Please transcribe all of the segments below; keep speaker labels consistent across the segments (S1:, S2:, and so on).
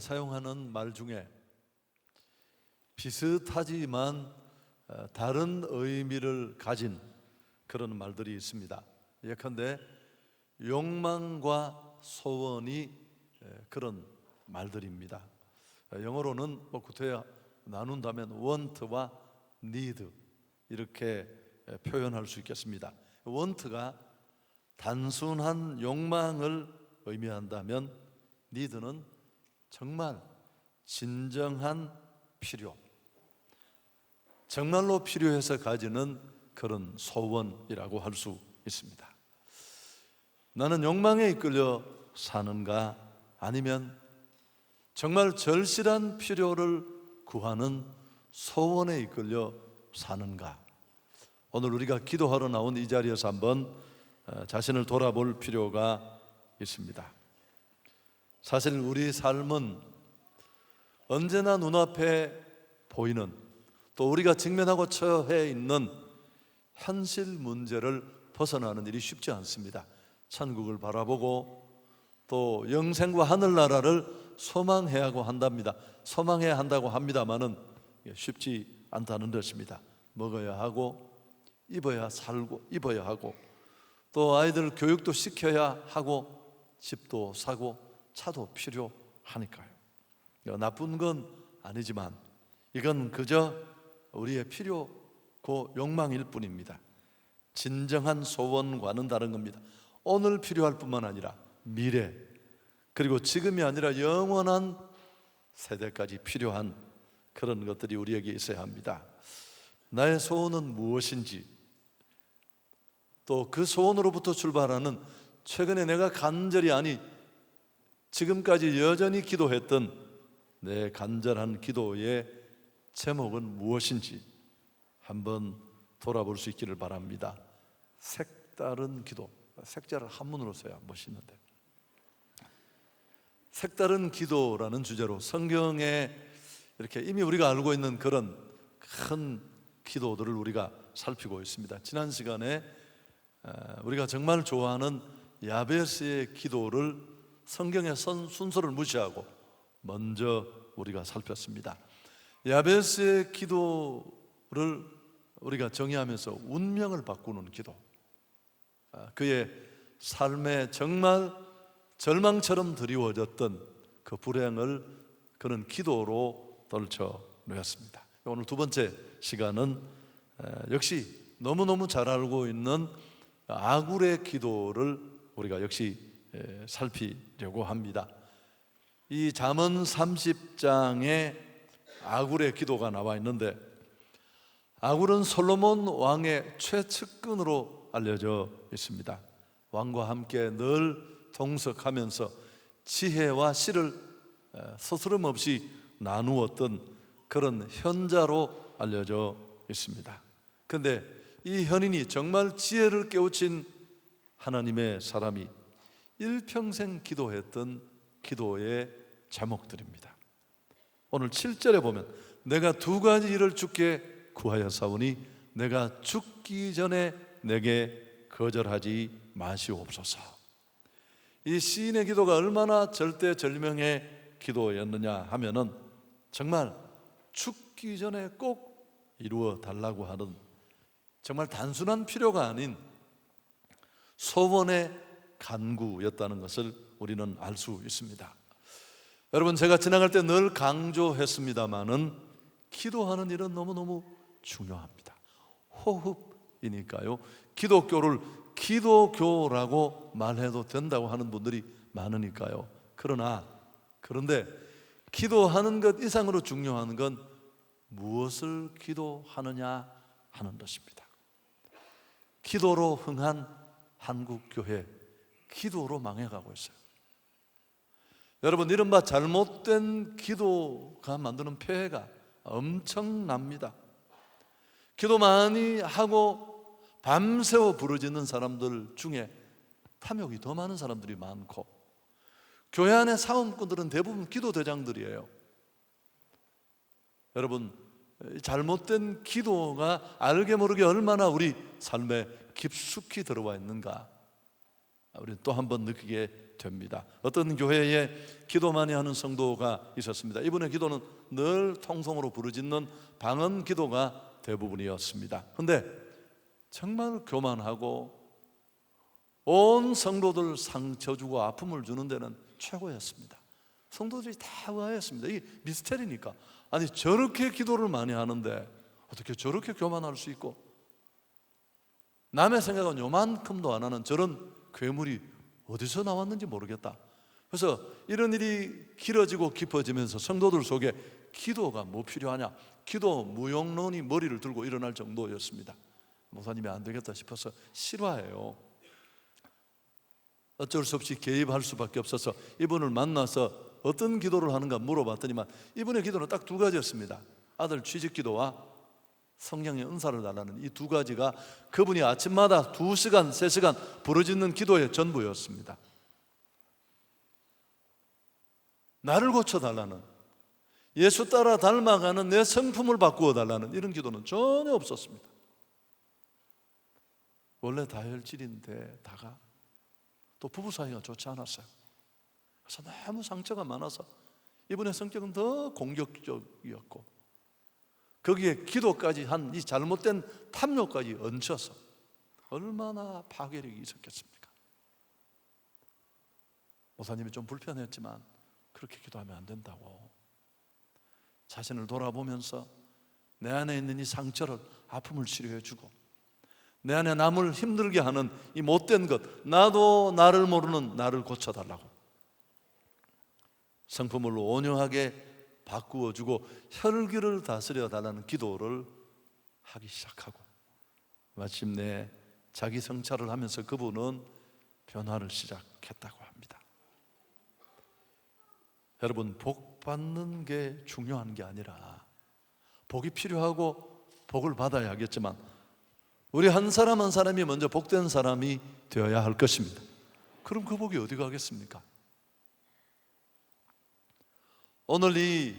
S1: 사용하는 말 중에 비슷하지만 다른 의미를 가진 그런 말들이 있습니다. 예컨대 욕망과 소원이 그런 말들입니다. 영어로는 구태여 나눈다면 want와 need 이렇게 표현할 수 있겠습니다. want가 단순한 욕망을 의미한다면 need는 정말 진정한 필요, 정말로 필요해서 가지는 그런 소원이라고 할 수 있습니다. 나는 욕망에 이끌려 사는가, 아니면 정말 절실한 필요를 구하는 소원에 이끌려 사는가? 오늘 우리가 기도하러 나온 이 자리에서 한번 자신을 돌아볼 필요가 있습니다. 사실 우리 삶은 언제나 눈앞에 보이는, 또 우리가 직면하고 처해 있는 현실 문제를 벗어나는 일이 쉽지 않습니다. 천국을 바라보고 또 영생과 하늘나라를 소망해야 한다고 합니다만은 쉽지 않다는 것입니다. 먹어야 하고 입어야 하고 또 아이들 교육도 시켜야 하고 집도 사고 차도 필요하니까요. 나쁜 건 아니지만 이건 그저 우리의 필요고 욕망일 뿐입니다. 진정한 소원과는 다른 겁니다. 오늘 필요할 뿐만 아니라 미래, 그리고 지금이 아니라 영원한 세대까지 필요한 그런 것들이 우리에게 있어야 합니다. 나의 소원은 무엇인지, 또 그 소원으로부터 출발하는 최근에 내가 간절히, 아니 지금까지 여전히 기도했던 내 간절한 기도의 제목은 무엇인지 한번 돌아볼 수 있기를 바랍니다. 색다른 기도, 색자를 한문으로 써야 멋있는데, 색다른 기도라는 주제로 성경에 이렇게 이미 우리가 알고 있는 그런 큰 기도들을 우리가 살피고 있습니다. 지난 시간에 우리가 정말 좋아하는 야베스의 기도를 성경의 순서를 무시하고 먼저 우리가 살폈습니다. 야베스의 기도를 우리가 정의하면서 운명을 바꾸는 기도, 그의 삶에 정말 절망처럼 드리워졌던 그 불행을 그는 기도로 떨쳐놓았습니다. 오늘 두 번째 시간은 역시 너무너무 잘 알고 있는 아굴의 기도를 우리가 역시 살피려고 합니다. 이 잠언 30장에 아굴의 기도가 나와 있는데, 아굴은 솔로몬 왕의 최측근으로 알려져 있습니다. 왕과 함께 늘 동석하면서 지혜와 시를 서스럼 없이 나누었던 그런 현자로 알려져 있습니다. 그런데 이 현인이 정말 지혜를 깨우친 하나님의 사람이 일평생 기도했던 기도의 제목들입니다. 오늘 7절에 보면 내가 두 가지 일을 주께 구하였사오니 내가 죽기 전에 내게 거절하지 마시옵소서. 이 시인의 기도가 얼마나 절대절명의 기도였느냐 하면은 정말 죽기 전에 꼭 이루어 달라고 하는 정말 단순한 필요가 아닌 소원의 간구였다는 것을 우리는 알 수 있습니다. 여러분, 제가 지나갈 때 늘 강조했습니다마는 기도하는 일은 너무너무 중요합니다. 호흡이니까요. 기독교를 기도교라고 말해도 된다고 하는 분들이 많으니까요. 그런데 기도하는 것 이상으로 중요한 건 무엇을 기도하느냐 하는 것입니다. 기도로 흥한 한국교회, 기도로 망해가고 있어요. 여러분, 이른바 잘못된 기도가 만드는 폐해가 엄청납니다. 기도 많이 하고 밤새워 부르짖는 사람들 중에 탐욕이 더 많은 사람들이 많고, 교회 안의 사원꾼들은 대부분 기도대장들이에요. 여러분, 잘못된 기도가 알게 모르게 얼마나 우리 삶에 깊숙이 들어와 있는가. 우리는 또 한 번 느끼게 됩니다. 어떤 교회에 기도 많이 하는 성도가 있었습니다. 이분의 기도는 늘 통성으로 부르짖는 방언 기도가 대부분이었습니다. 그런데 정말 교만하고 온 성도들 상처 주고 아픔을 주는 데는 최고였습니다. 성도들이 다 의아했습니다. 이게 미스테리니까. 아니 저렇게 기도를 많이 하는데 어떻게 저렇게 교만할 수 있고, 남의 생각은 요만큼도 안 하는 저런 괴물이 어디서 나왔는지 모르겠다. 그래서 이런 일이 길어지고 깊어지면서 성도들 속에 기도가 뭐 필요하냐, 기도 무용론이 머리를 들고 일어날 정도였습니다. 목사님이 안 되겠다 싶어서 실화예요. 어쩔 수 없이 개입할 수밖에 없어서 이분을 만나서 어떤 기도를 하는가 물어봤더니만 이분의 기도는 딱 두 가지였습니다. 아들 취직 기도와 성령의 은사를 달라는 이 두 가지가 그분이 아침마다 2시간, 3시간 부르짖는 기도의 전부였습니다. 나를 고쳐달라는, 예수 따라 닮아가는 내 성품을 바꾸어 달라는 이런 기도는 전혀 없었습니다. 원래 다혈질인데 다가 또 부부 사이가 좋지 않았어요. 그래서 너무 상처가 많아서 이분의 성격은 더 공격적이었고, 거기에 기도까지 한 이 잘못된 탐욕까지 얹혀서 얼마나 파괴력이 있었겠습니까? 목사님이 좀 불편했지만 그렇게 기도하면 안 된다고, 자신을 돌아보면서 내 안에 있는 이 상처를, 아픔을 치료해 주고 내 안에 남을 힘들게 하는 이 못된 것, 나도 나를 모르는 나를 고쳐달라고, 성품을 온유하게 바꾸어주고 혈기를 다스려 달라는 기도를 하기 시작하고, 마침내 자기 성찰을 하면서 그분은 변화를 시작했다고 합니다. 여러분, 복 받는 게 중요한 게 아니라, 복이 필요하고 복을 받아야 하겠지만 우리 한 사람 한 사람이 먼저 복된 사람이 되어야 할 것입니다. 그럼 그 복이 어디 가겠습니까? 오늘 이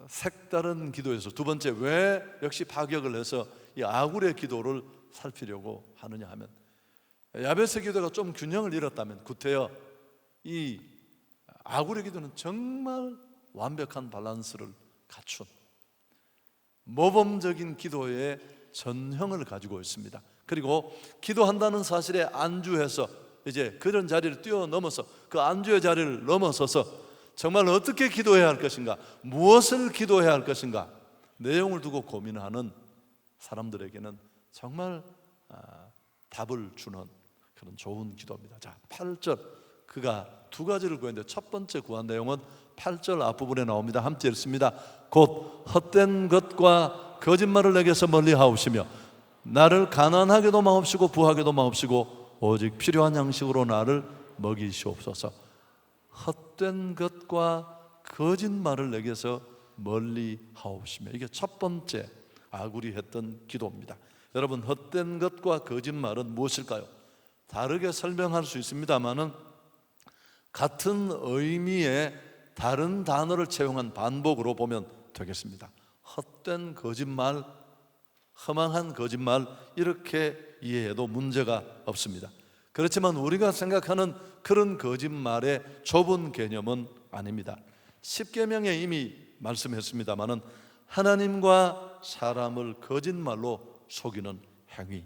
S1: 색다른 기도에서 두 번째, 왜 역시 파격을 해서 이 아굴의 기도를 살피려고 하느냐 하면, 야베스의 기도가 좀 균형을 잃었다면 구태여 이 아굴의 기도는 정말 완벽한 밸런스를 갖춘 모범적인 기도의 전형을 가지고 있습니다. 그리고 기도한다는 사실에 안주해서 이제 그런 자리를 뛰어넘어서 그 안주의 자리를 넘어서서 정말 어떻게 기도해야 할 것인가, 무엇을 기도해야 할 것인가, 내용을 두고 고민하는 사람들에게는 정말 답을 주는 그런 좋은 기도입니다. 자, 8절, 그가 두 가지를 구했는데 첫 번째 구한 내용은 8절 앞부분에 나옵니다. 함께 읽습니다. 곧 헛된 것과 거짓말을 내게서 멀리 하옵시며 나를 가난하게도 마옵시고 부하게도 마옵시고 오직 필요한 양식으로 나를 먹이시옵소서. 헛된 것과 거짓말을 내게서 멀리 하옵시며, 이게 첫 번째 아굴이 했던 기도입니다. 여러분, 헛된 것과 거짓말은 무엇일까요? 다르게 설명할 수 있습니다만은 같은 의미의 다른 단어를 채용한 반복으로 보면 되겠습니다. 헛된 거짓말, 허망한 거짓말, 이렇게 이해해도 문제가 없습니다. 그렇지만 우리가 생각하는 그런 거짓말의 좁은 개념은 아닙니다. 십계명에 이미 말씀했습니다마는 하나님과 사람을 거짓말로 속이는 행위,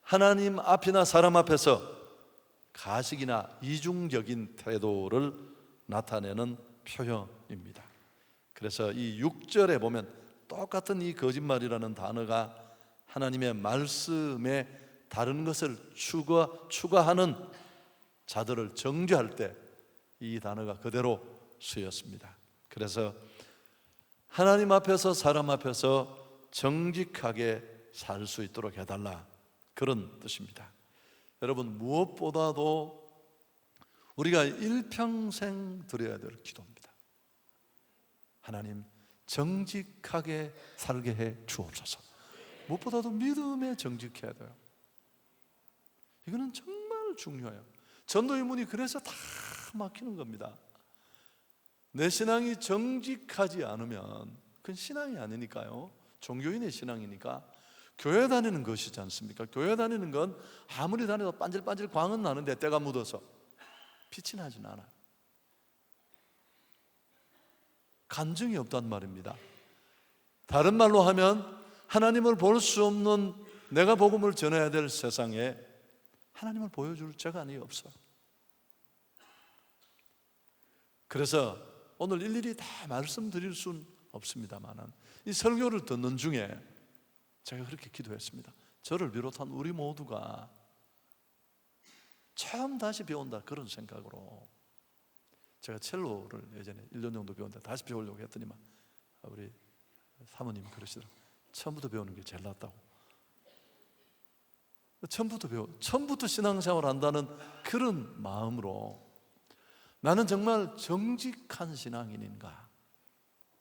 S1: 하나님 앞이나 사람 앞에서 가식이나 이중적인 태도를 나타내는 표현입니다. 그래서 이 6절에 보면 똑같은 이 거짓말이라는 단어가 하나님의 말씀에 다른 것을 추가하는 자들을 정죄할 때 이 단어가 그대로 쓰였습니다. 그래서 하나님 앞에서 사람 앞에서 정직하게 살 수 있도록 해달라, 그런 뜻입니다. 여러분, 무엇보다도 우리가 일평생 드려야 될 기도입니다. 하나님, 정직하게 살게 해 주옵소서. 무엇보다도 믿음에 정직해야 돼요. 이거는 정말 중요해요. 전도의 문이 그래서 다 막히는 겁니다. 내 신앙이 정직하지 않으면 그건 신앙이 아니니까요. 종교인의 신앙이니까 교회 다니는 것이지 않습니까? 교회 다니는 건 아무리 다녀도 반질반질 광은 나는데 때가 묻어서 빛이 나진 않아요. 간증이 없단 말입니다. 다른 말로 하면 하나님을 볼 수 없는 내가 복음을 전해야 될 세상에 하나님을 보여줄 재간이 없어요. 그래서 오늘 일일이 다 말씀드릴 수는 없습니다만 이 설교를 듣는 중에 제가 그렇게 기도했습니다. 저를 비롯한 우리 모두가 처음 다시 배운다 그런 생각으로, 제가 첼로를 예전에 1년 정도 배웠는데 다시 배우려고 했더니만 우리 사모님이 그러시더라고요. 처음부터 배우는 게 제일 낫다고. 처음부터 신앙생활 한다는 그런 마음으로 나는 정말 정직한 신앙인인가,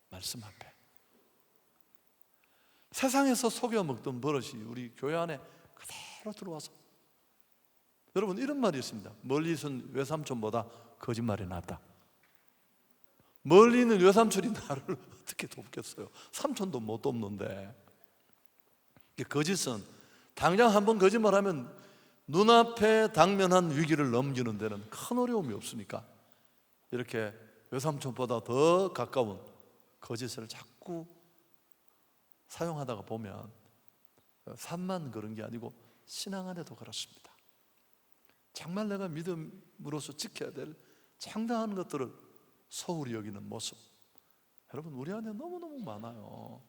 S1: 말씀 앞에 세상에서 속여 먹던 버릇이 우리 교회 안에 그대로 들어와서, 여러분 이런 말이 있습니다. 멀리 있은 외삼촌보다 거짓말이 낫다. 멀리 있는 외삼촌이 나를 어떻게 돕겠어요? 삼촌도 못 돕는데. 거짓은 당장 한번 거짓말하면 눈앞에 당면한 위기를 넘기는 데는 큰 어려움이 없으니까 이렇게 외삼촌보다 더 가까운 거짓을 자꾸 사용하다가 보면 삶만 그런 게 아니고 신앙 안에도 그렇습니다. 정말 내가 믿음으로서 지켜야 될 장당한 것들을 소홀히 여기는 모습, 여러분 우리 안에 너무너무 많아요.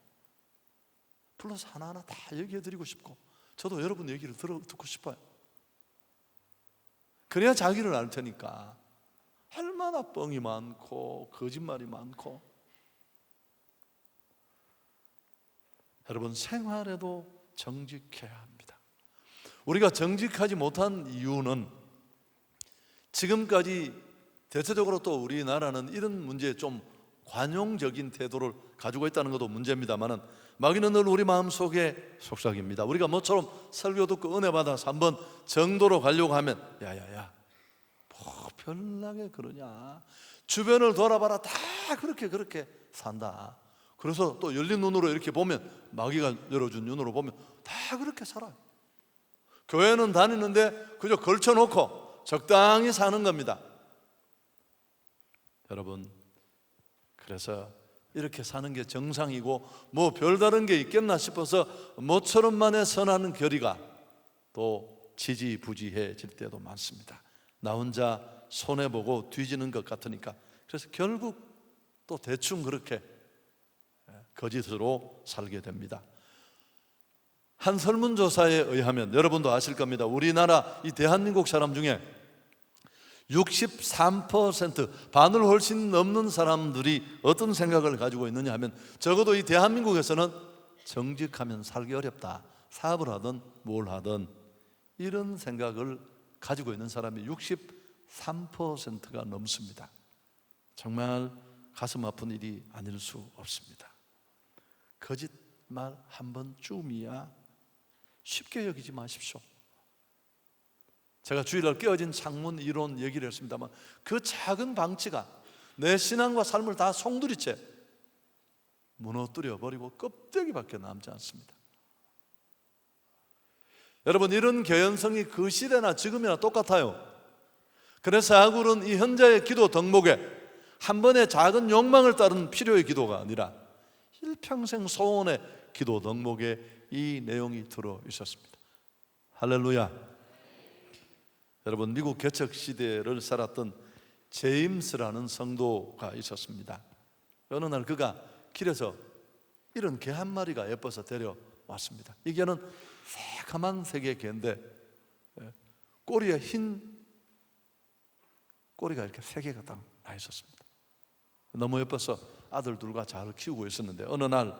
S1: 플러스 하나하나 다 얘기해드리고 싶고 저도 여러분 얘기를 듣고 싶어요. 그래야 자기를 알 테니까. 얼마나 뻥이 많고 거짓말이 많고. 여러분 생활에도 정직해야 합니다. 우리가 정직하지 못한 이유는 지금까지 대체적으로 또 우리나라는 이런 문제에 좀 관용적인 태도를 가지고 있다는 것도 문제입니다만은 마귀는 늘 우리 마음속에 속삭입니다. 우리가 모처럼 설교 듣고 은혜 받아서 한번 정도로 가려고 하면 야야야 뭐 별나게 그러냐, 주변을 돌아봐라 다 그렇게 산다. 그래서 또 열린 눈으로 이렇게 보면, 마귀가 열어준 눈으로 보면 다 그렇게 살아요. 교회는 다니는데 그저 걸쳐놓고 적당히 사는 겁니다. 여러분 그래서 이렇게 사는 게 정상이고 뭐 별다른 게 있겠나 싶어서 모처럼만의 선한 결의가 또 지지부지해질 때도 많습니다. 나 혼자 손해보고 뒤지는 것 같으니까. 그래서 결국 또 대충 그렇게 거짓으로 살게 됩니다. 한 설문조사에 의하면 여러분도 아실 겁니다. 우리나라 이 대한민국 사람 중에 63%, 반을 훨씬 넘는 사람들이 어떤 생각을 가지고 있느냐 하면 적어도 이 대한민국에서는 정직하면 살기 어렵다. 사업을 하든 뭘 하든 이런 생각을 가지고 있는 사람이 63%가 넘습니다. 정말 가슴 아픈 일이 아닐 수 없습니다. 거짓말 한 번쯤이야 쉽게 여기지 마십시오. 제가 주일날 깨어진 창문 이론 얘기를 했습니다만 그 작은 방치가 내 신앙과 삶을 다 송두리째 무너뜨려 버리고 껍데기밖에 남지 않습니다. 여러분 이런 개연성이 그 시대나 지금이나 똑같아요. 그래서 아굴은 이 현자의 기도 덕목에 한 번의 작은 욕망을 따른 필요의 기도가 아니라 일평생 소원의 기도 덕목에 이 내용이 들어 있었습니다. 할렐루야. 여러분 미국 개척 시대를 살았던 제임스라는 성도가 있었습니다. 어느 날 그가 길에서 이런 개 한 마리가 예뻐서 데려왔습니다. 이 개는 새카만 색의 개인데 꼬리에 흰 꼬리가 이렇게 세 개가 딱 나 있었습니다. 너무 예뻐서 아들 둘과 잘 키우고 있었는데 어느 날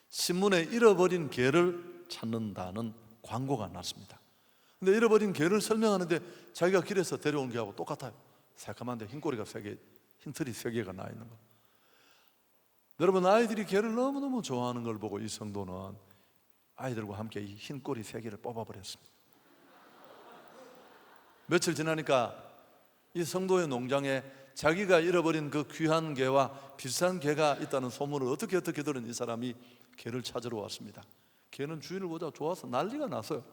S1: 신문에 잃어버린 개를 찾는다는 광고가 났습니다. 근데 잃어버린 개를 설명하는데 자기가 길에서 데려온 개하고 똑같아요. 새까만데 흰꼬리가 세 개, 흰털이 세 개가 나 있는 거. 여러분 아이들이 개를 너무너무 좋아하는 걸 보고 이 성도는 아이들과 함께 이 흰꼬리 세 개를 뽑아버렸습니다. 며칠 지나니까 이 성도의 농장에 자기가 잃어버린 그 귀한 개와 비슷한 개가 있다는 소문을 어떻게 들은 이 사람이 개를 찾으러 왔습니다. 걔는 주인을 보자 좋아서 난리가 났어요.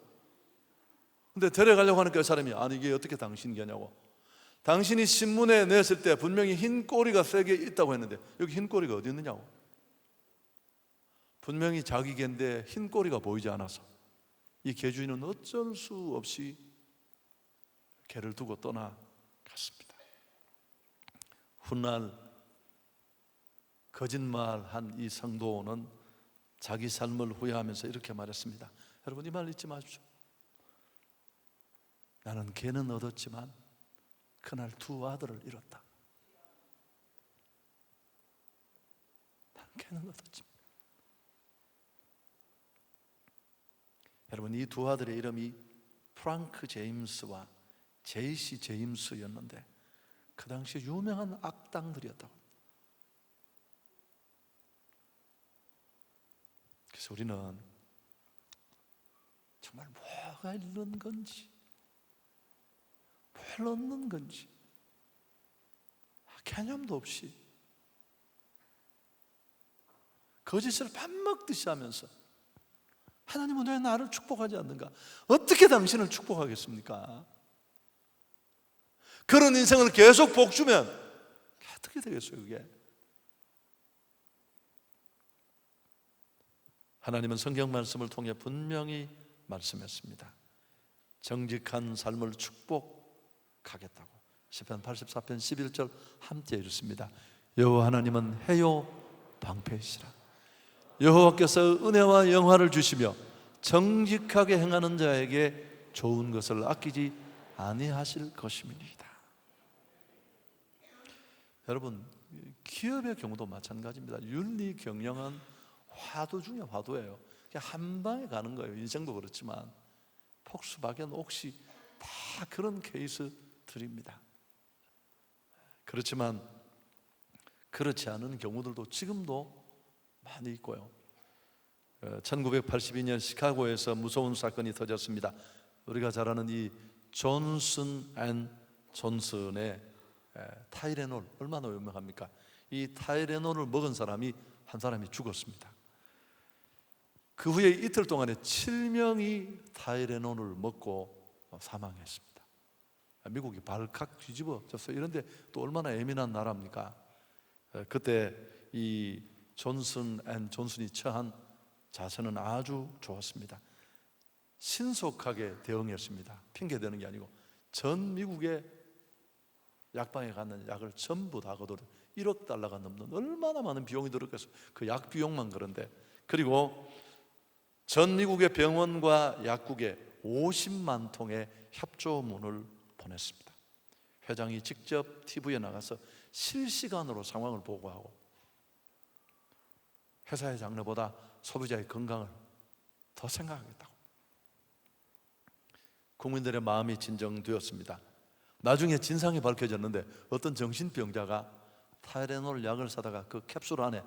S1: 근데 데려가려고 하니까 그 사람이 아니 이게 어떻게 당신 개냐고. 당신이 신문에 냈을 때 분명히 흰 꼬리가 세게 있다고 했는데 여기 흰 꼬리가 어디 있느냐고. 분명히 자기 개인데 흰 꼬리가 보이지 않아서 이 개 주인은 어쩔 수 없이 개를 두고 떠나갔습니다. 훗날 거짓말한 이 성도는 자기 삶을 후회하면서 이렇게 말했습니다. 여러분 이 말 잊지 마십시오. 나는 개는 얻었지만 그날 두 아들을 잃었다. 나는 개는 얻었지만. 여러분 이 두 아들의 이름이 프랑크 제임스와 제이시 제임스였는데 그 당시에 유명한 악당들이었다고. 그래서 우리는 정말 뭐가 잃는 건지 뭘 얻는 건지 개념도 없이 거짓을 밥 먹듯이 하면서 하나님은 왜 나를 축복하지 않는가? 어떻게 당신을 축복하겠습니까? 그런 인생을 계속 복주면 어떻게 되겠어요 그게? 하나님은 성경 말씀을 통해 분명히 말씀했습니다. 정직한 삶을 축복하겠다고. 시편 84편 11절 함께 읽습니다. 여호와 하나님은 해요 방패이시라. 여호와께서 은혜와 영화를 주시며 정직하게 행하는 자에게 좋은 것을 아끼지 아니하실 것임이니이다. 여러분 기업의 경우도 마찬가지입니다. 윤리 경영은 화두 중에 화두예요. 그냥 한 방에 가는 거예요. 인생도 그렇지만 폭스바겐, 옥시 다 그런 케이스들입니다. 그렇지만 그렇지 않은 경우들도 지금도 많이 있고요. 1982년 시카고에서 무서운 사건이 터졌습니다. 우리가 잘 아는 이 존슨 앤 존슨의 타이레놀 얼마나 유명합니까? 이 타이레놀을 먹은 사람이 한 사람이 죽었습니다. 그 후에 이틀 동안에 7명이 타이레놀을 먹고 사망했습니다. 미국이 발칵 뒤집어졌어요. 이런데 또 얼마나 예민한 나라입니까? 그때 이 존슨 앤 존슨이 처한 자세는 아주 좋았습니다. 신속하게 대응했습니다. 핑계대는 게 아니고 전 미국의 약방에 갖는 약을 전부 다 거둬 1억 달러가 넘는 얼마나 많은 비용이 들었겠어요. 그 약 비용만 그런데. 그리고 전 미국의 병원과 약국에 50만 통의 협조문을 보냈습니다. 회장이 직접 TV에 나가서 실시간으로 상황을 보고하고 회사의 장래보다 소비자의 건강을 더 생각하겠다고. 국민들의 마음이 진정되었습니다. 나중에 진상이 밝혀졌는데 어떤 정신병자가 타이레놀 약을 사다가 그 캡슐 안에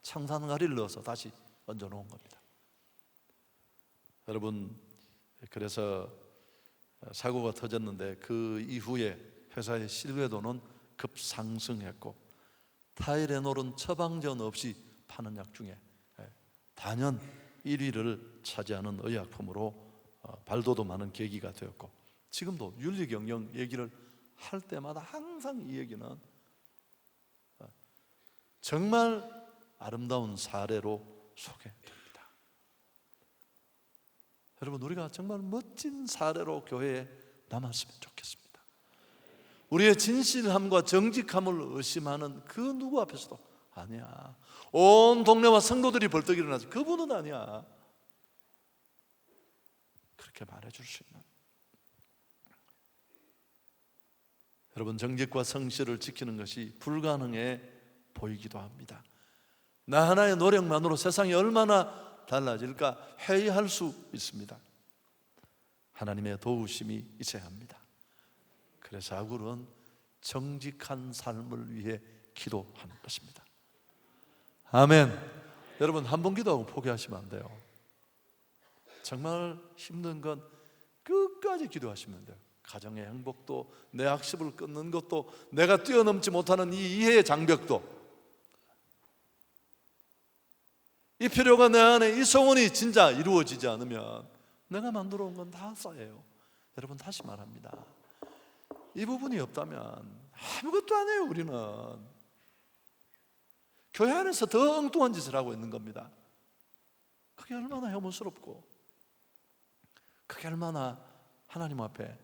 S1: 청산가리를 넣어서 다시 얹어놓은 겁니다. 여러분, 그래서 사고가 터졌는데 그 이후에 회사의 신뢰도는 급상승했고 타이레놀은 처방전 없이 파는 약 중에 단연 1위를 차지하는 의약품으로 발돋움하는 계기가 되었고 지금도 윤리경영 얘기를 할 때마다 항상 이 얘기는 정말 아름다운 사례로 소개됩니다. 여러분 우리가 정말 멋진 사례로 교회에 남았으면 좋겠습니다. 우리의 진실함과 정직함을 의심하는 그 누구 앞에서도 아니야. 온 동네와 성도들이 벌떡 일어나서 그분은 아니야. 그렇게 말해줄 수 있는. 여러분 정직과 성실을 지키는 것이 불가능해 보이기도 합니다. 나 하나의 노력만으로 세상이 얼마나 달라질까 회의할 수 있습니다. 하나님의 도우심이 있어야 합니다. 그래서 아굴은 정직한 삶을 위해 기도하는 것입니다. 아멘. 여러분 한 번 기도하고 포기하시면 안 돼요. 정말 힘든 건 끝까지 기도하시면 돼요. 가정의 행복도, 내 학습을 끊는 것도, 내가 뛰어넘지 못하는 이 이해의 장벽도 이 필요가 내 안에, 이 소원이 진짜 이루어지지 않으면 내가 만들어 온 건 다 쌓여요. 여러분, 다시 말합니다. 이 부분이 없다면 아무것도 안 해요. 우리는 교회 안에서 더 엉뚱한 짓을 하고 있는 겁니다. 그게 얼마나 혐오스럽고, 그게 얼마나 하나님 앞에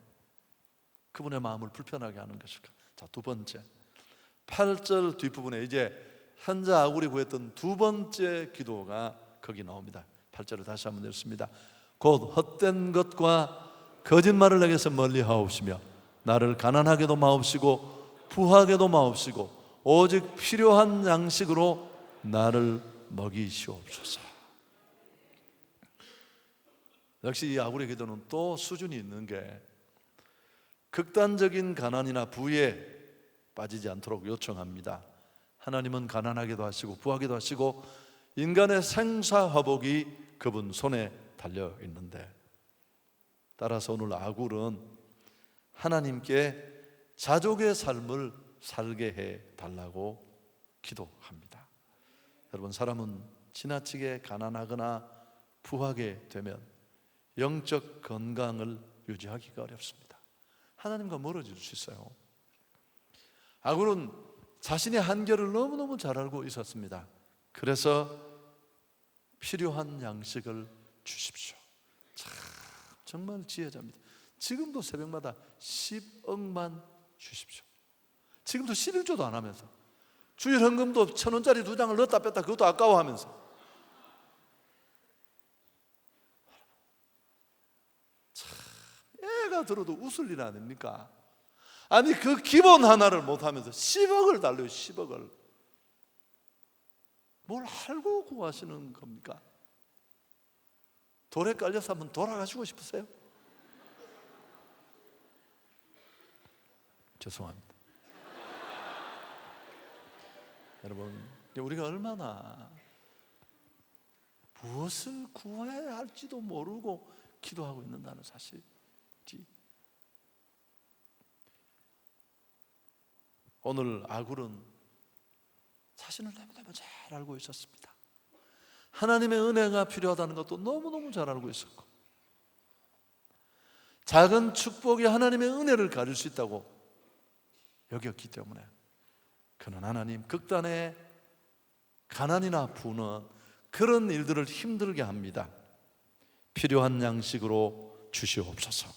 S1: 그분의 마음을 불편하게 하는 것일까. 자, 두 번째, 8절 뒷부분에 이제 현자 아굴이 구했던 두 번째 기도가 거기 나옵니다. 8절을 다시 한번 읽습니다. 곧 헛된 것과 거짓말을 내게서 멀리 하옵시며 나를 가난하게도 마옵시고 부하게도 마옵시고 오직 필요한 양식으로 나를 먹이시옵소서. 역시 이 아굴의 기도는 또 수준이 있는 게, 극단적인 가난이나 부에 빠지지 않도록 요청합니다. 하나님은 가난하게도 하시고 부하게도 하시고 인간의 생사화복이 그분 손에 달려 있는데, 따라서 오늘 아굴은 하나님께 자족의 삶을 살게 해 달라고 기도합니다. 여러분, 사람은 지나치게 가난하거나 부하게 되면 영적 건강을 유지하기가 어렵습니다. 하나님과 멀어질 수 있어요. 아굴은 자신의 한계를 너무너무 잘 알고 있었습니다. 그래서 필요한 양식을 주십시오. 참, 정말 지혜자입니다. 지금도 새벽마다 10억만 주십시오. 지금도 11조도 안 하면서, 주일 헌금도 1,000원짜리 2장을 넣었다 뺐다 그것도 아까워하면서, 참, 애가 들어도 웃을 일 아닙니까? 아니, 그 기본 하나를 못하면서 10억을 달려요. 10억을. 뭘 알고 구하시는 겁니까? 돌에 깔려서 한번 돌아가시고 싶으세요? 죄송합니다. 여러분, 우리가 얼마나 무엇을 구해야 할지도 모르고 기도하고 있는다는 사실이, 오늘 아굴은 자신을 너무너무 잘 알고 있었습니다. 하나님의 은혜가 필요하다는 것도 너무너무 잘 알고 있었고, 작은 축복이 하나님의 은혜를 가릴 수 있다고 여겼기 때문에 그는 하나님, 극단의 가난이나 부는 그런 일들을 힘들게 합니다. 필요한 양식으로 주시옵소서.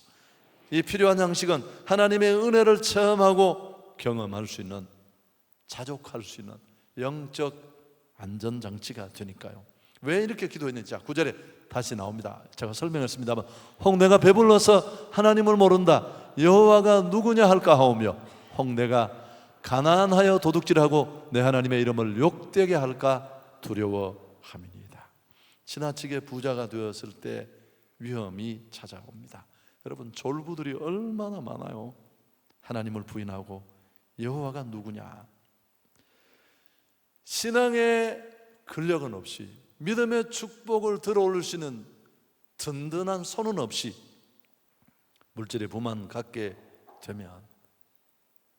S1: 이 필요한 양식은 하나님의 은혜를 체험하고 경험할 수 있는, 자족할 수 있는 영적 안전장치가 되니까요. 왜 이렇게 기도했는지 9절에 다시 나옵니다. 제가 설명했습니다만, 혹 내가 배불러서 하나님을 모른다, 여호와가 누구냐 할까 하오며, 혹 내가 가난하여 도둑질하고 내 하나님의 이름을 욕되게 할까 두려워함이니이다. 지나치게 부자가 되었을 때 위험이 찾아옵니다. 여러분, 졸부들이 얼마나 많아요. 하나님을 부인하고 여호와가 누구냐, 신앙의 근력은 없이, 믿음의 축복을 들어올릴 수 있는 든든한 손은 없이 물질의 부만 갖게 되면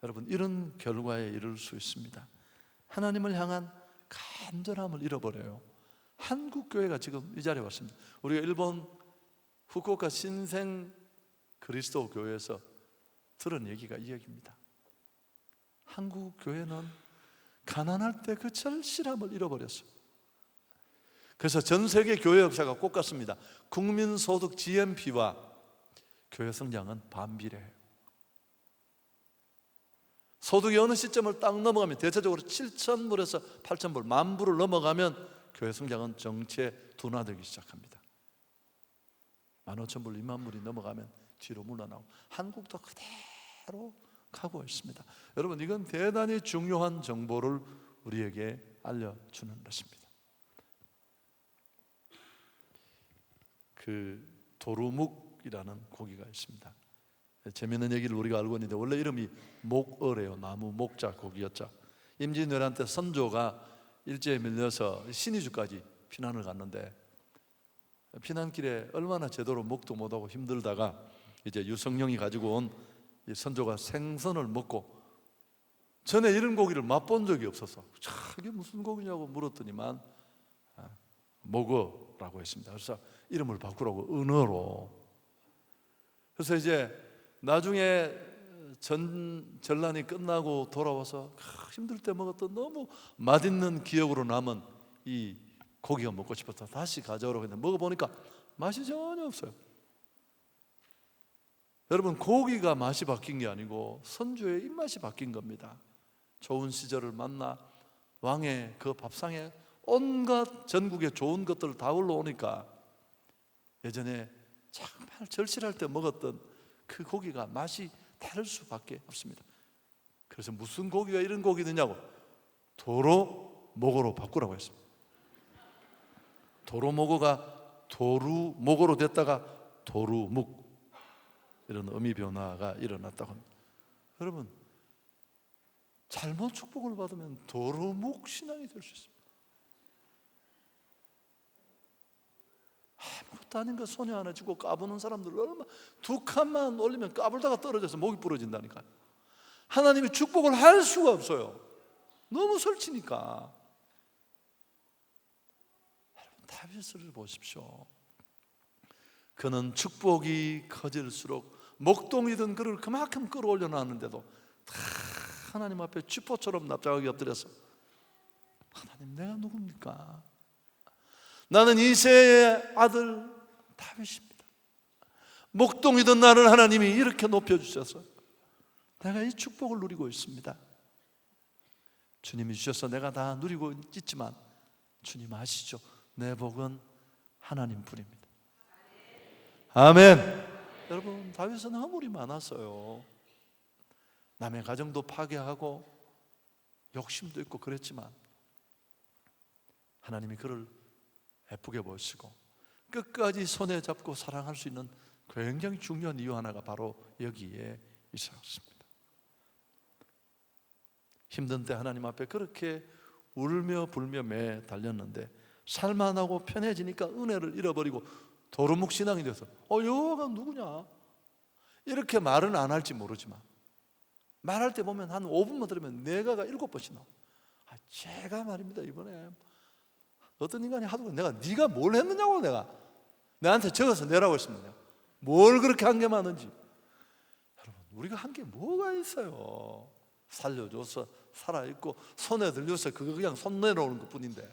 S1: 여러분, 이런 결과에 이를 수 있습니다. 하나님을 향한 간절함을 잃어버려요. 한국 교회가 지금 이 자리에 왔습니다. 우리가 일본 후쿠오카 신생 그리스도 교회에서 들은 얘기가 이 얘기입니다. 한국 교회는 가난할 때 그 절실함을 잃어버렸어요. 그래서 전 세계 교회 역사가 똑같습니다. 국민소득 GNP와 교회 성장은 반비례해요. 소득이 어느 시점을 딱 넘어가면, 대체적으로 7,000불에서 8,000불, 10,000불을 넘어가면 교회 성장은 정체 둔화되기 시작합니다. 15,000불, 20,000불이 넘어가면 뒤로 물러나고, 한국도 그대로 가고 있습니다. 여러분, 이건 대단히 중요한 정보를 우리에게 알려주는 것입니다. 그 도루묵이라는 고기가 있습니다. 재미있는 얘기를 우리가 알고 있는데, 원래 이름이 목어래요. 나무 목자 고기였죠. 임진왜란 때 선조가 일제에 밀려서 신의주까지 피난을 갔는데, 피난길에 얼마나 제대로 먹도 못하고 힘들다가 이제 유성룡이 가지고 온 이 선조가 생선을 먹고, 전에 이런 고기를 맛본 적이 없어서 이게 무슨 고기냐고 물었더니만 먹어라고 했습니다. 그래서 이름을 바꾸라고, 은어로. 그래서 이제 나중에 전란이 끝나고 돌아와서 힘들 때 먹었던 너무 맛있는 기억으로 남은 이 고기가 먹고 싶어서 다시 가져오라고 했는데 먹어보니까 맛이 전혀 없어요. 여러분, 고기가 맛이 바뀐 게 아니고 선주의 입맛이 바뀐 겁니다. 좋은 시절을 만나 왕의 그 밥상에 온갖 전국의 좋은 것들을 다 올라오니까 예전에 정말 절실할 때 먹었던 그 고기가 맛이 다를 수밖에 없습니다. 그래서 무슨 고기가 이런 고기 드냐고 도로목어로 바꾸라고 했습니다. 도로목어가 도루목어로 됐다가 도루묵, 이런 의미 변화가 일어났다고 합니다. 여러분, 잘못 축복을 받으면 도루묵 신앙이 될 수 있습니다. 아무것도 아닌 거 소녀 하나 주고 까부는 사람들 얼마나, 두 칸만 올리면 까불다가 떨어져서 목이 부러진다니까요. 하나님이 축복을 할 수가 없어요. 너무 설치니까. 여러분, 다윗을 보십시오. 그는 축복이 커질수록 목동이던 그를 그만큼 끌어올려 놨는데도 다 하나님 앞에 쥐포처럼 납작하게 엎드려서 하나님, 내가 누굽니까? 나는 이새의 아들 다윗입니다. 목동이던 나를 하나님이 이렇게 높여주셔서 내가 이 축복을 누리고 있습니다. 주님이 주셔서 내가 다 누리고 있지만 주님 아시죠? 내 복은 하나님 뿐입니다. 아멘. 여러분, 다윗은 허물이 많았어요. 남의 가정도 파괴하고 욕심도 있고 그랬지만 하나님이 그를 예쁘게 보시고 끝까지 손에 잡고 사랑할 수 있는 굉장히 중요한 이유 하나가 바로 여기에 있었습니다. 힘든 때 하나님 앞에 그렇게 울며 불며 매 달렸는데 살만하고 편해지니까 은혜를 잃어버리고 도루묵 신앙이 돼서 여호와가 누구냐? 이렇게 말은 안 할지 모르지만 말할 때 보면 한 5분만 들으면 내가가 7번씩 나와요. 제가 말입니다, 이번에 어떤 인간이 하도 내가 네가 뭘 했느냐고, 내가 내한테 적어서 내라고 했습니다. 뭘 그렇게 한 게 많은지. 여러분, 우리가 한 게 뭐가 있어요? 살려줘서 살아있고 손에 들려서 그거 그냥 손 내려오는 것 뿐인데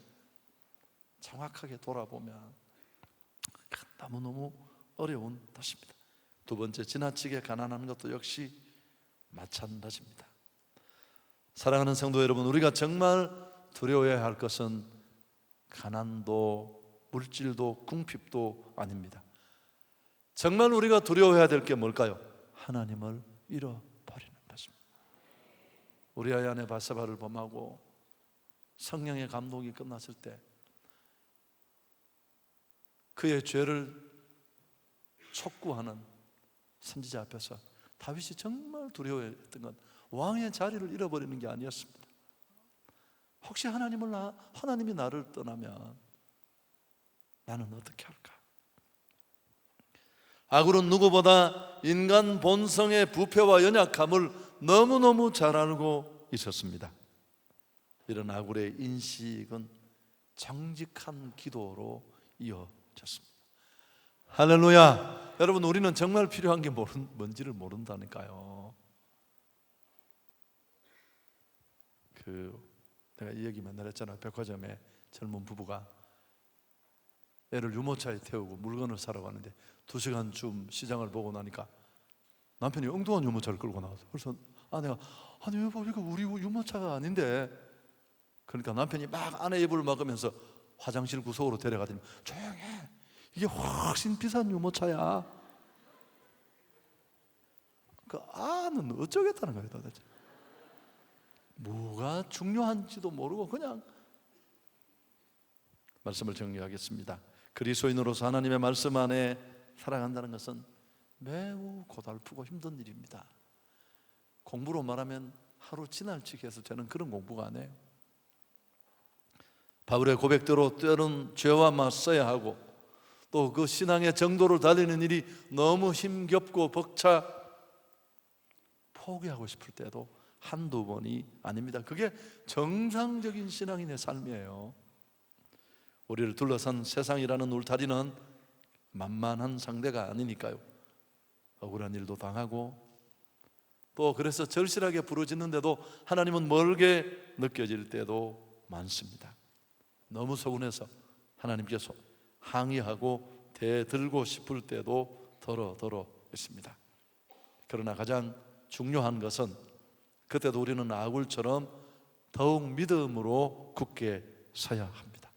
S1: 정확하게 돌아보면 너무너무 어려운 것입니다. 두 번째, 지나치게 가난한 것도 역시 마찬가지입니다. 사랑하는 성도 여러분, 우리가 정말 두려워해야 할 것은 가난도 물질도 궁핍도 아닙니다. 정말 우리가 두려워해야 될 게 뭘까요? 하나님을 잃어버리는 것입니다. 우리아의 아내 바세바를 범하고 성령의 감동이 끝났을 때 그의 죄를 촉구하는 선지자 앞에서 다윗이 정말 두려워했던 건 왕의 자리를 잃어버리는 게 아니었습니다. 혹시 하나님이 나를 떠나면 나는 어떻게 할까? 아굴은 누구보다 인간 본성의 부패와 연약함을 너무너무 잘 알고 있었습니다. 이런 아굴의 인식은 정직한 기도로 이어졌습니다. 할렐루야. 여러분, 우리는 정말 필요한 게 뭔지를 모른다니까요. 내가 이 얘기 맨날 했잖아요. 백화점에 젊은 부부가 애를 유모차에 태우고 물건을 사러 가는데 2시간쯤 시장을 보고 나니까 남편이 엉뚱한 유모차를 끌고 나와서, 그래서 아내가 아니 여보, 이거 우리 유모차가 아닌데. 그러니까 남편이 막 아내 입을 막으면서 화장실 구석으로 데려가더니 조용해, 이게 훨씬 비싼 유모차야. 그 아는 어쩌겠다는 거예요 도대체. 뭐가 중요한지도 모르고 그냥. 말씀을 정리하겠습니다. 그리스도인으로서 하나님의 말씀 안에 살아간다는 것은 매우 고달프고 힘든 일입니다. 공부로 말하면 하루 지날치게 해서 저는 그런 공부가 안 해요. 바울의 고백대로 때로는 죄와 맞서야 하고 또 그 신앙의 정도를 달리는 일이 너무 힘겹고 벅차 포기하고 싶을 때도 한두 번이 아닙니다. 그게 정상적인 신앙인의 삶이에요. 우리를 둘러싼 세상이라는 울타리는 만만한 상대가 아니니까요. 억울한 일도 당하고, 또 그래서 절실하게 부르짖는데도 하나님은 멀게 느껴질 때도 많습니다. 너무 서운해서 하나님께서 항의하고 대들고 싶을 때도 더러 있습니다. 그러나 가장 중요한 것은 그때도 우리는 아굴처럼 더욱 믿음으로 굳게 서야 합니다.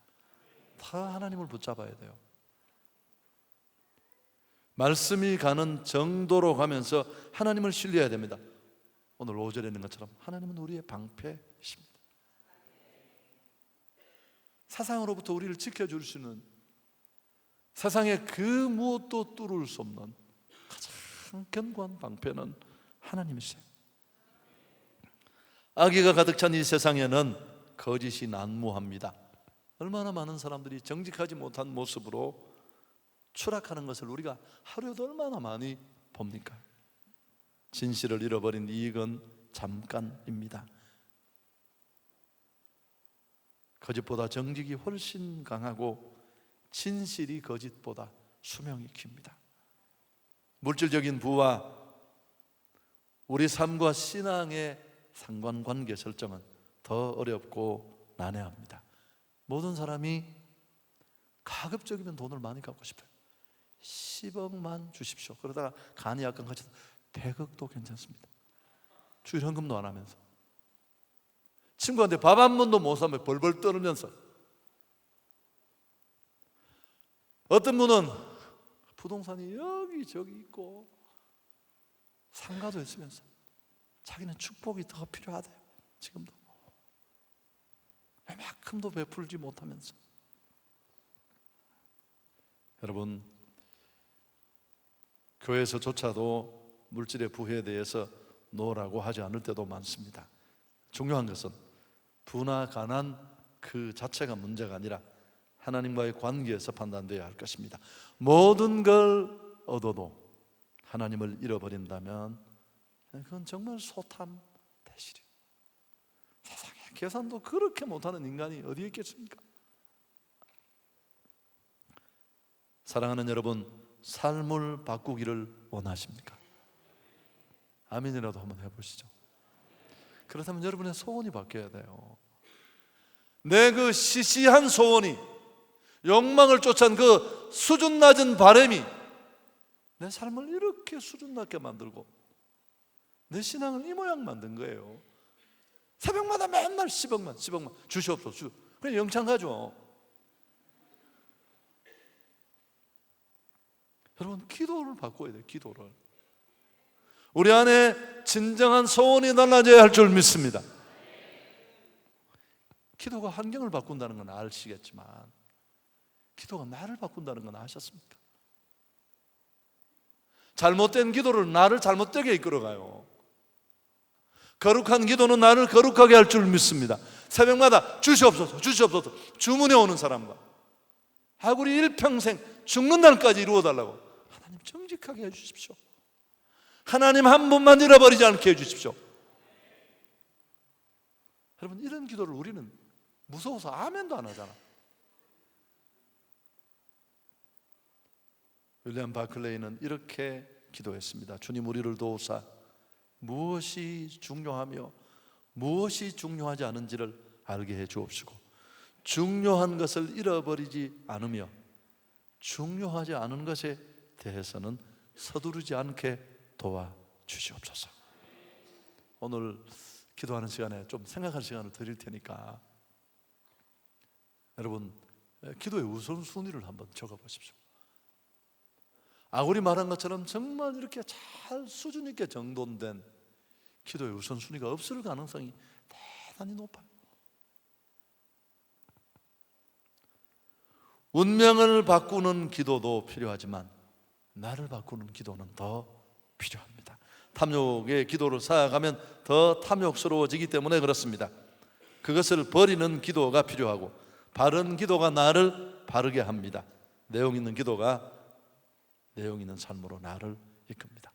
S1: 다 하나님을 붙잡아야 돼요. 말씀이 가는 정도로 가면서 하나님을 신뢰해야 됩니다. 오늘 5절에 있는 것처럼 하나님은 우리의 방패이십니다. 사상으로부터 우리를 지켜줄 수 있는, 세상의 그 무엇도 뚫을 수 없는 가장 견고한 방패는 하나님이세요. 악의가 가득 찬 이 세상에는 거짓이 난무합니다. 얼마나 많은 사람들이 정직하지 못한 모습으로 추락하는 것을 우리가 하루에도 얼마나 많이 봅니까? 진실을 잃어버린 이익은 잠깐입니다. 거짓보다 정직이 훨씬 강하고 진실이 거짓보다 수명이 깁니다. 물질적인 부와 우리 삶과 신앙의 상관관계 설정은 더 어렵고 난해합니다. 모든 사람이 가급적이면 돈을 많이 갖고 싶어요. 10억만 주십시오. 그러다가 간이 약간 가셔서 100억도 괜찮습니다. 주일 헌금도 안 하면서, 친구한테 밥 한 번도 못 사면 벌벌 떨면서, 어떤 분은 부동산이 여기저기 있고 상가도 있으면서 자기는 축복이 더 필요하대요. 지금도 얼마큼도 베풀지 못하면서. 여러분, 교회에서조차도 물질의 부에 대해서 노라고 하지 않을 때도 많습니다. 중요한 것은 부나 가난 그 자체가 문제가 아니라 하나님과의 관계에서 판단되어야 할 것입니다. 모든 걸 얻어도 하나님을 잃어버린다면 그건 정말 소탐 대실이에요. 세상에 계산도 그렇게 못하는 인간이 어디에 있겠습니까? 사랑하는 여러분, 삶을 바꾸기를 원하십니까? 아멘이라도 한번 해보시죠. 그렇다면 여러분의 소원이 바뀌어야 돼요. 내 그 시시한 소원이, 욕망을 쫓아온 그 수준 낮은 바람이 내 삶을 이렇게 수준 낮게 만들고 내 신앙을 이 모양 만든 거예요. 새벽마다 맨날 10억만 주시옵소서. 그냥 영창 가죠. 여러분, 기도를 바꿔야 돼요. 기도를. 우리 안에 진정한 소원이 달라져야 할 줄 믿습니다. 기도가 환경을 바꾼다는 건 아시겠지만 기도가 나를 바꾼다는 건 아셨습니까? 잘못된 기도를 나를 잘못되게 이끌어가요. 거룩한 기도는 나를 거룩하게 할 줄 믿습니다. 새벽마다 주시옵소서 주문해 오는 사람과 우리 일평생 죽는 날까지 이루어달라고, 하나님 정직하게 해주십시오. 하나님 한 분만 잃어버리지 않게 해주십시오. 여러분, 이런 기도를 우리는 무서워서 아멘도 안 하잖아. 윌리엄 바클레이는 이렇게 기도했습니다. 주님, 우리를 도우사 무엇이 중요하며 무엇이 중요하지 않은지를 알게 해 주옵시고, 중요한 것을 잃어버리지 않으며 중요하지 않은 것에 대해서는 서두르지 않게 도와주시옵소서. 오늘 기도하는 시간에 좀 생각할 시간을 드릴 테니까 여러분, 기도의 우선순위를 한번 적어보십시오. 아굴이 말한 것처럼 정말 이렇게 잘 수준 있게 정돈된 기도의 우선순위가 없을 가능성이 대단히 높아요. 운명을 바꾸는 기도도 필요하지만 나를 바꾸는 기도는 더 필요합니다. 탐욕의 기도를 쌓아가면 더 탐욕스러워지기 때문에 그렇습니다. 그것을 버리는 기도가 필요하고 바른 기도가 나를 바르게 합니다. 내용 있는 기도가 내용 있는 삶으로 나를 이끕니다.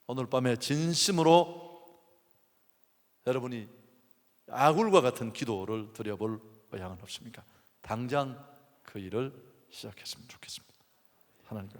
S1: 오늘 밤에 진심으로 여러분이 아굴과 같은 기도를 드려볼 의향은 없습니까? 당장 그 일을 시작했으면 좋겠습니다. 하나님께